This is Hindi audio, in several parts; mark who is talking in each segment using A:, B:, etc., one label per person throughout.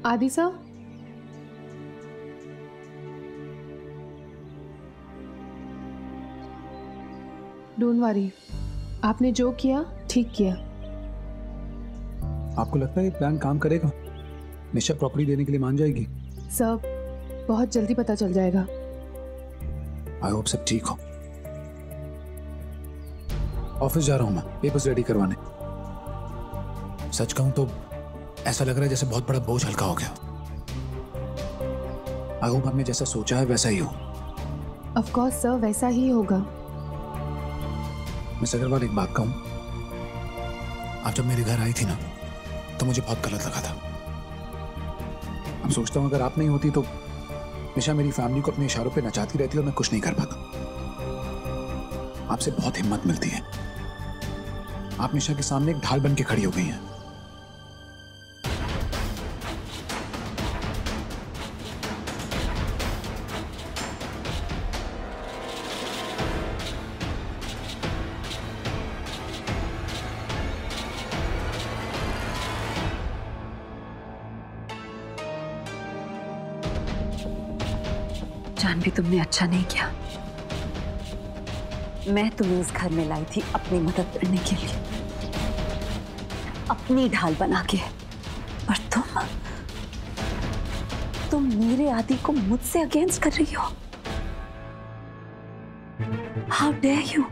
A: आदि सर, डोंट वरी, आपने जो किया ठीक किया।
B: आपको लगता है ये प्लान काम करेगा? निशा प्रॉपर्टी देने के लिए मान जाएगी?
A: सर, बहुत जल्दी पता चल जाएगा।
B: आई होप सब ठीक हो। ऑफिस जा रहा हूं मैं पेपर्स रेडी करवाने। सच कहूं तो ऐसा लग रहा है जैसे बहुत बड़ा बोझ हल्का हो गया। आई होप हमने जैसा सोचा है वैसा ही हो।
A: ऑफ कोर्स सर, वैसा ही होगा।
B: मिस अग्रवाल, एक बात कहूं, आप जब मेरे घर आई थी ना तो मुझे बहुत गलत लगा था। अब सोचता हूं अगर आप नहीं होती तो निशा मेरी फैमिली को अपने इशारों पे नचाती रहती और मैं कुछ नहीं कर पाता। आपसे बहुत हिम्मत मिलती है। आप निशा के सामने एक ढाल बन के खड़ी हो गई हैं।
C: जानवी, तुमने अच्छा नहीं किया। मैं तुम्हें इस घर में लाई थी अपनी मदद करने के लिए, अपनी ढाल बना के, और तुम मेरे आदि को मुझसे अगेंस्ट कर रही हो। How dare you!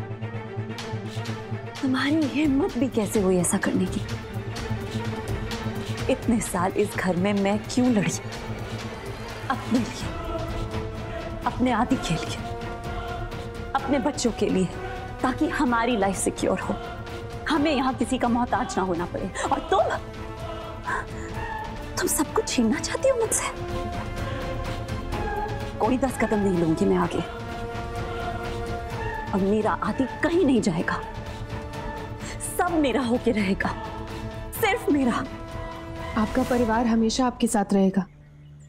C: तुम्हारी हिम्मत भी कैसे हुई ऐसा करने की? इतने साल इस घर में मैं क्यों लड़ी? अपने लिए, अपने आदि के लिए, अपने बच्चों के लिए, ताकि हमारी लाइफ सिक्योर हो, हमें यहाँ किसी का मोहताज ना होना पड़े। और तुम सब कुछ छीनना चाहती हो मुझसे। कोई 10 कदम नहीं लूंगी मैं आगे, और मेरा आदि कहीं नहीं जाएगा। सब मेरा होके रहेगा, सिर्फ मेरा।
A: आपका परिवार हमेशा आपके साथ रहेगा,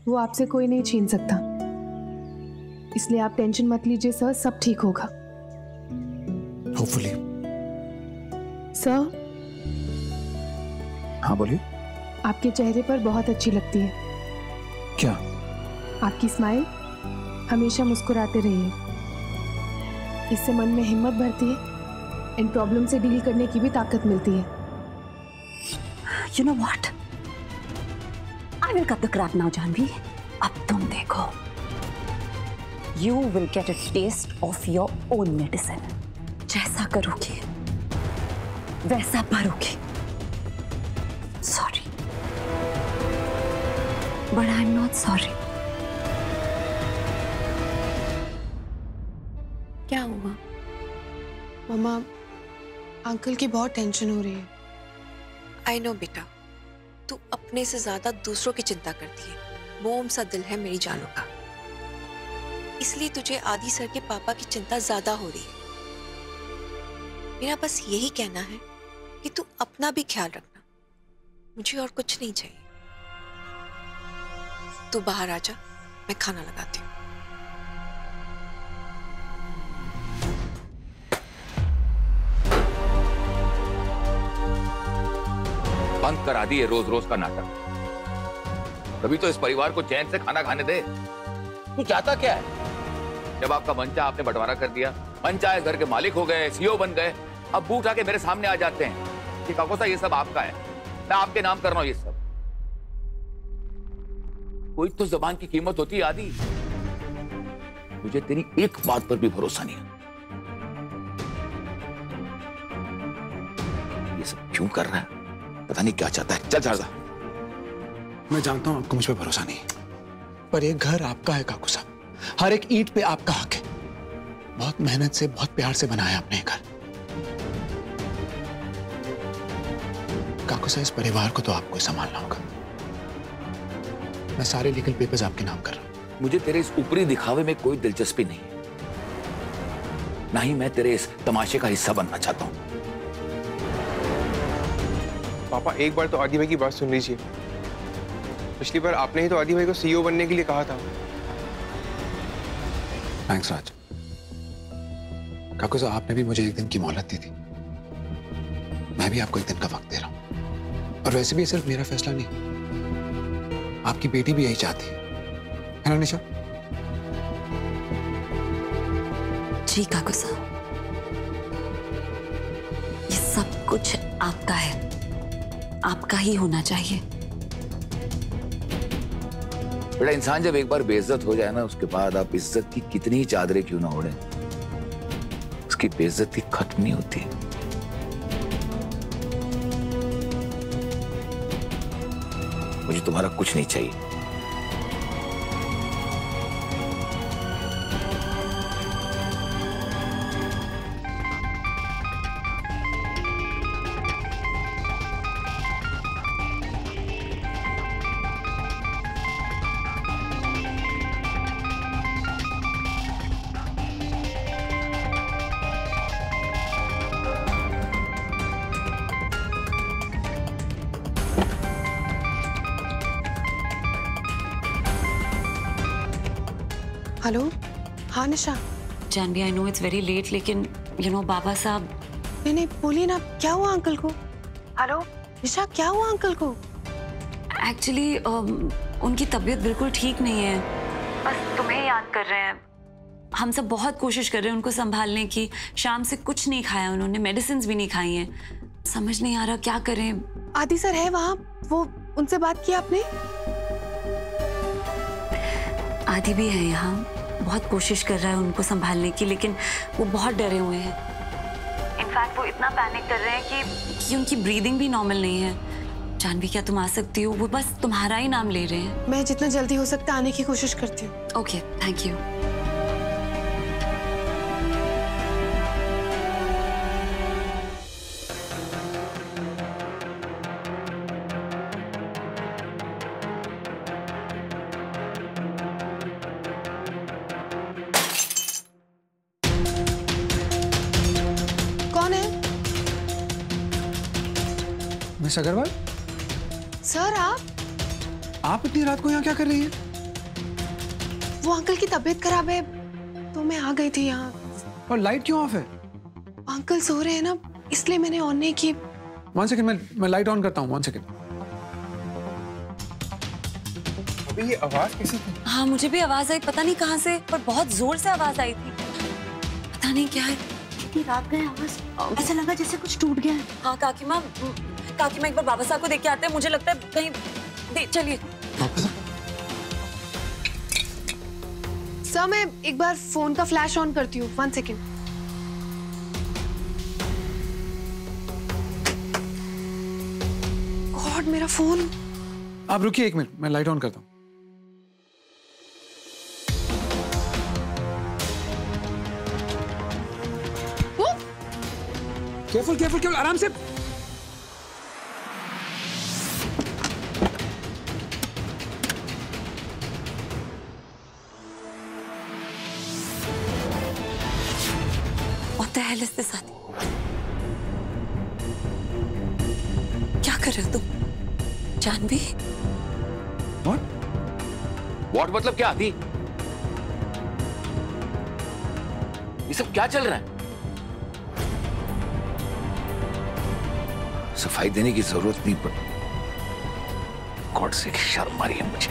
A: वो आपसे कोई नहीं छीन सकता। इसलिए आप टेंशन मत लीजिए सर, सब ठीक होगा।
B: होपफुली।
A: सर।
B: हाँ बोलिए।
A: आपके चेहरे पर बहुत अच्छी लगती है।
B: क्या?
A: आपकी स्माइल। हमेशा मुस्कुराते रहिए, इससे मन में हिम्मत बढ़ती है, इन प्रॉब्लम से डील करने की भी ताकत मिलती है।
C: You know what? I will cut the crap now, Janvi. अब तुम देखो। You will get a taste of your own medicine. जैसा करोगे वैसा भरोगे। Sorry, but I'm not sorry.
D: क्या हुआ? मम्मा, अंकल की बहुत टेंशन हो रही है।
E: आई नो बेटा, तू अपने से ज्यादा दूसरों की चिंता करती है। मोम सा दिल है मेरी जानू का, इसलिए तुझे आदि सर के पापा की चिंता ज्यादा हो रही है। मेरा बस यही कहना है कि तू अपना भी ख्याल रखना, मुझे और कुछ नहीं चाहिए। तू बाहर आ जा, मैं खाना लगाती हूँ।
F: बंद करा दिए रोज रोज का नाटक। कभी तो इस परिवार को चैन से खाना खाने दे। तू चाहता क्या है? जब आपका मन चाहा आपने बंटवारा कर दिया, मन चाहे घर के मालिक हो गए, सीईओ बन गए, अब बूट आके मेरे सामने आ जाते हैं कि काको सा ये सब आपका है, मैं आपके नाम कर रहा हूं ये सब। कोई तो जबान की कीमत होती है आदि। मुझे तेरी एक बात पर भी भरोसा नहीं है। ये सब क्यों कर रहा है? पता नहीं क्या चाहता है। चल शारदा।
B: मैं जानता हूं आपको मुझ पर भरोसा नहीं, पर ये घर आपका है काकू साहब। हर एक ईंट पे आपका हक है। बहुत मेहनत से, बहुत प्यार से बनाया आपने घर। काकू साहब, इस परिवार को तो आपको संभालना होगा। मैं सारे लीगल पेपर्स आपके नाम कर रहा हूं।
F: मुझे तेरे इस ऊपरी दिखावे में कोई दिलचस्पी नहीं है, ना ही मैं तेरे इस तमाशे का हिस्सा बनना चाहता हूं।
G: पापा, एक बार तो आदि भाई की बात सुन लीजिए। पिछली बार आपने ही तो आदि भाई को सीईओ बनने के लिए कहा था।
B: थैंक्स राज। काकू साहब, आपने भी मुझे एक दिन की मोहलत दी थी, मैं भी आपको एक दिन का वक्त दे रहा हूं। और वैसे भी सिर्फ मेरा फैसला नहीं, आपकी बेटी भी यही चाहती है ना निशा?
C: जी काकू साहब, ये सब कुछ आपका है, आपका ही होना चाहिए।
F: बेटा, इंसान जब एक बार बेइज्जत हो जाए ना, उसके बाद आप इज्जत की कितनी ही चादरें क्यों ना ओढ़े, उसकी बेइज्जती खत्म नहीं होती। मुझे तुम्हारा कुछ नहीं चाहिए।
D: हेलो, हाँ Nisha.
C: Jahnavi, I know it's very late, लेकिन यू नो बाबा साहब।
D: नहीं बोलिए ना, क्या हुआ अंकल को? हेलो निशा, क्या हुआ अंकल को?
C: एक्चुअली उनकी तबीयत बिल्कुल ठीक नहीं है, बस तुम्हें याद कर रहे हैं। हम सब बहुत कोशिश कर रहे हैं उनको संभालने की। शाम से कुछ नहीं खाया उन्होंने, मेडिसिन भी नहीं खाई हैं। समझ नहीं आ रहा क्या करें।
D: आदि सर है वहाँ, वो उनसे बात की आपने?
C: आदि भी है यहाँ, बहुत कोशिश कर रहा है उनको संभालने की, लेकिन वो बहुत डरे हुए हैं। इनफैक्ट वो इतना पैनिक कर रहे हैं कि उनकी ब्रीदिंग भी नॉर्मल नहीं है। जानवी, क्या तुम आ सकती हो? वो बस तुम्हारा ही नाम ले रहे हैं।
D: मैं जितना जल्दी हो सकता आने की कोशिश करती हूँ।
C: Okay, thank you.
B: Miss Agarwal?
D: Sir आप
B: इतनी रात को यहाँ क्या कर रही हैं?
D: वो अंकल की तबीयत खराब है तो मैं आ गई थी यहाँ।
B: और लाइट क्यों ऑफ है?
D: अंकल सो रहे हैं ना, इसलिए मैंने ऑन नहीं की।
B: 1 सेकंड, मैं लाइट ऑन करता हूँ। 1 सेकंड।
G: अभी ये आवाज कैसी थी?
C: हाँ, मुझे भी आवाज आई, पता नहीं कहाँ से, पर बहुत जोर से आवाज आई थी। पता नहीं क्या है।
H: कितनी रात गए आवाज, ऐसा लगा जैसे कुछ टूट गया है।
C: हाँ काकी माँ, एक बार बाबा साहब को देख के आते हैं। मुझे लगता है कहीं चलिए।
D: सर मैं एक बार फोन का फ्लैश ऑन करती हूँ। 1 सेकंड। गॉड, मेरा फोन।
B: आप रुकिए 1 मिनट, मैं लाइट ऑन करता हूँ। केयरफुल, आराम से।
C: What the hell is this, आदि? क्या कर रहे हो तुम? जानवी?
F: What मतलब क्या आदि? ये सब क्या चल रहा है? सफाई देने की जरूरत नहीं पड़ी। गॉड से शर्म आ रही है मुझे।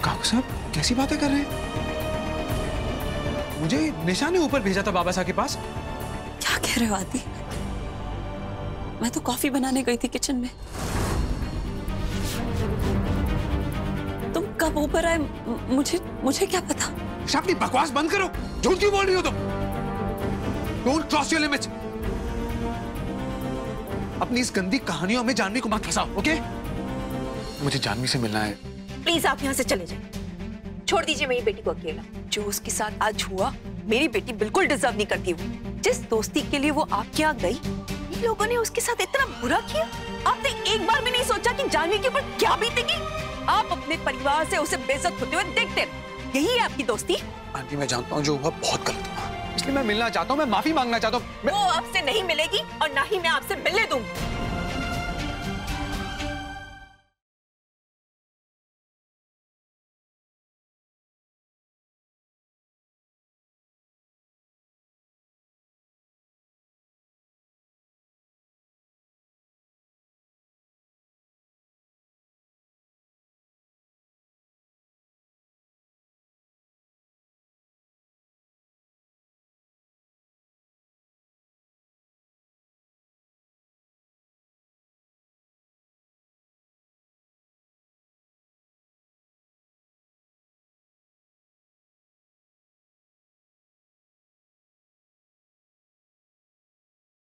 B: काकू साहब कैसी बातें कर रहे हैं? मुझे निशा ने ऊपर भेजा था बाबा साहब के पास।
C: क्या कह रहे हो आदि? मैं तो कॉफी बनाने गई थी किचन में। तुम कब ऊपर आए मुझे क्या पता?
B: अपनी बकवास बंद करो। झूठ क्यों बोल रही हो तुम? Don't cross your limits. अपनी इस गंदी कहानियों में जानवी को मत फंसाओ, ओके? मुझे जानवी से मिलना है।
E: प्लीज आप यहाँ से चले जाइए, छोड़ दीजिए मेरी बेटी को अकेला। जो उसके साथ आज हुआ, मेरी बेटी बिल्कुल डिजर्व नहीं करती। जिस दोस्ती के लिए वो आपके यहाँ गई, इन लोगों ने उसके साथ इतना बुरा किया। आपने एक बार भी नहीं सोचा कि जानवी के ऊपर क्या बीतेगी? आप अपने परिवार से उसे बेइज्जत होते हुए देखते रहे। यही है आपकी दोस्ती?
B: आंटी मैं जानता हूँ जो हुआ बहुत गलत हुआ, इसलिए मैं मिलना चाहता हूँ, मैं माफी मांगना चाहता हूँ।
E: वो आपसे नहीं मिलेगी और ना ही मैं आपसे मिलने दूंगी।